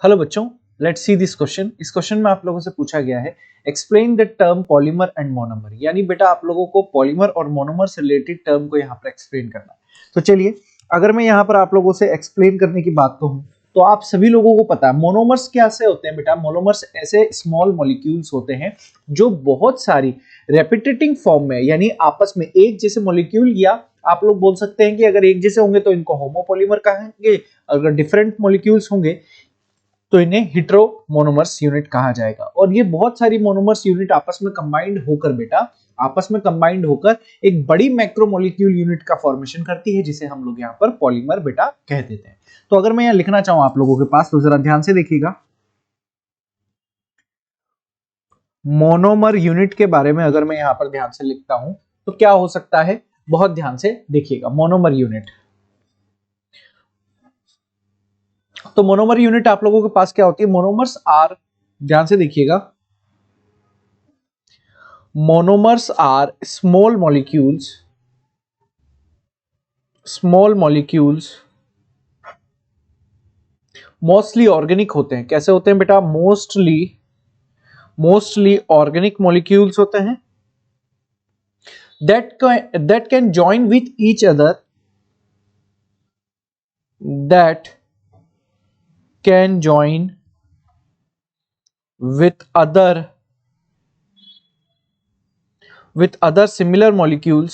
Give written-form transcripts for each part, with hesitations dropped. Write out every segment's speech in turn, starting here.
Hello बच्चों, let's see this question. इस question में आप लोगों से पूछा गया है explain the term polymer and monomer, यानी बेटा आप लोगों को पॉलीमर और मोनोमर से रिलेटेड टर्म को यहाँ पर एक्सप्लेन करना है। तो चलिए, अगर मैं यहाँ पर आप लोगों से एक्सप्लेन करने की बात कहूँ तो आप सभी लोगों को पता है मोनोमर्स क्या से होते हैं बेटा। मोनोमर्स ऐसे स्मॉल मॉलिक्यूल्स होते हैं जो बहुत सारी रेपिटेटिंग फॉर्म में, यानी आपस में एक जैसे मॉलिक्यूल, या आप लोग बोल सकते हैं कि अगर एक जैसे होंगे तो इनको होमोपॉलीमर कहेंगे, अगर डिफरेंट मॉलिक्यूल्स होंगे तो इन्हें हेटेरो मोनोमर्स यूनिट कहा जाएगा। और ये बहुत सारी मोनोमर्स यूनिट आपस में कंबाइंड होकर एक बड़ी मैक्रोमोलिक्यूल यूनिट का फॉर्मेशन करती है, जिसे हम लोग यहाँ पर पॉलीमर बेटा कह देते हैं। तो अगर मैं यहाँ लिखना चाहूं आप लोगों के पास, तो जरा ध्यान से देखिएगा। मोनोमर यूनिट के बारे में अगर मैं यहाँ पर ध्यान से लिखता हूं तो क्या हो सकता है, बहुत ध्यान से देखिएगा। मोनोमर यूनिट, तो मोनोमर यूनिट आप लोगों के पास क्या होती है, मोनोमर्स आर, ध्यान से देखिएगा, monomers are small molecules mostly organic होते हैं। कैसे होते हैं बेटा, मोस्टली ऑर्गेनिक मॉलिक्यूल्स होते हैं that can join with each other, that can join with other similar molecule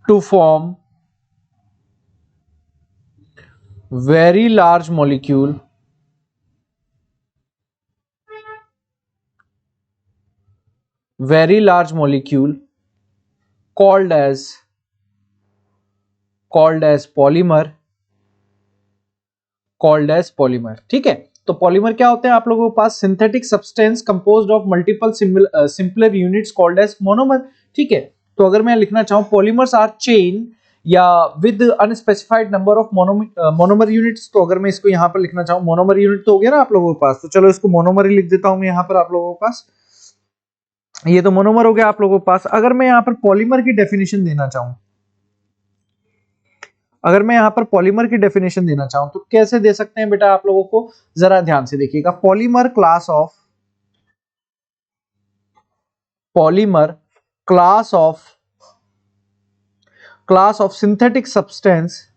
to form very large molecule called as polymer। ठीक है, तो पॉलीमर क्या होते हैं आप लोगों के पास, synthetic substance composed of multiple simpler units called as monomer. ठीक है, तो अगर मैं लिखना चाहूं पॉलीमर्स आर चेन या with unspecified number of monomer units, तो अगर मैं इसको यहाँ पर लिखना चाहूं, मोनोमर यूनिट तो हो गया ना आप लोगों के पास, तो चलो इसको मोनोमर ही लिख देता हूं मैं यहाँ पर आप लोगों के पास। ये तो मोनोमर हो गया आप लोगों के पास। अगर मैं यहाँ पर पॉलीमर की डेफिनेशन देना चाहूं, तो कैसे दे सकते हैं बेटा आप लोगों को, जरा ध्यान से देखिएगा। Polymer class of synthetic substance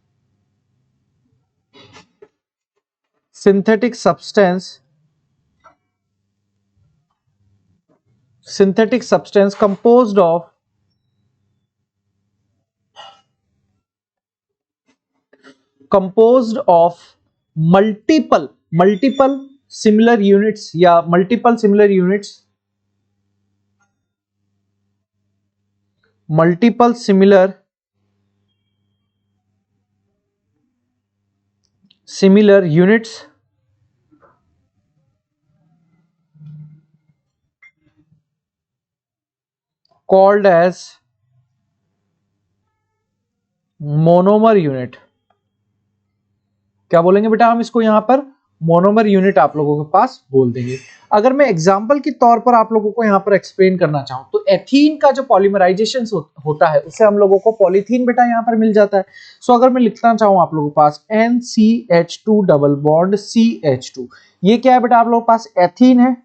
composed of multiple similar units या multiple similar units called as monomer unit. क्या बोलेंगे बेटा हम इसको, यहां पर मोनोमर यूनिट आप लोगों के पास बोल देंगे। अगर मैं एग्जांपल के तौर पर आप लोगों को यहां पर एक्सप्लेन करना चाहूं तो एथीन का जो पॉलीमराइजेशन होता है उससे हम लोगों को पॉलीथीन बेटा यहां पर मिल जाता है। सो अगर मैं लिखना चाहूं आप लोगों के पास NCH2 डबल बॉन्ड CH2, ये क्या है बेटा आप लोगों के पास, एथीन है।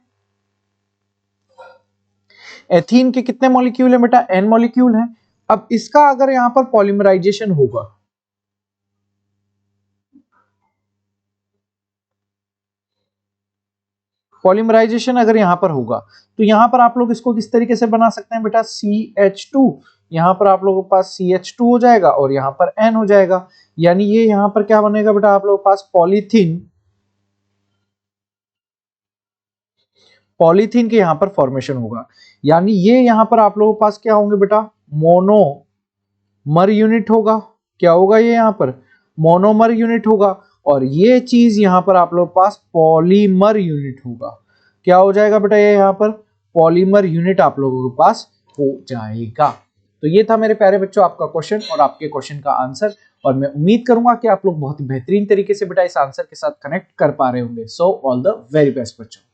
एथीन के कितने मॉलिक्यूल है बेटा, N मॉलिक्यूल है। अब इसका अगर यहां पर पॉलीमराइजेशन होगा, अगर यहां पर होगा तो यहां पर आप लोग इसको किस तरीके से बना सकते हैं बेटा, CH2, यहां पर आप लोगों के पास CH2 हो जाएगा और यहां पर N हो जाएगा, यानी ये यहां पर क्या बनेगा बेटा आप लोगों के पास, पॉलीथीन के यहां पर फॉर्मेशन होगा। यानी ये यहां पर आप लोगों के पास क्या होंगे बेटा, मोनोमर यूनिट होगा। क्या होगा ये यहां पर, मोनोमर यूनिट होगा। और ये चीज यहां पर आप लोगों के पास पॉलीमर यूनिट होगा। क्या हो जाएगा बेटा, ये यहां पर पॉलीमर यूनिट आप लोगों के पास हो जाएगा। तो ये था मेरे प्यारे बच्चों आपका क्वेश्चन और आपके क्वेश्चन का आंसर, और मैं उम्मीद करूंगा कि आप लोग बहुत ही बेहतरीन तरीके से बेटा इस आंसर के साथ कनेक्ट कर पा रहे होंगे। So all the very best बच्चों।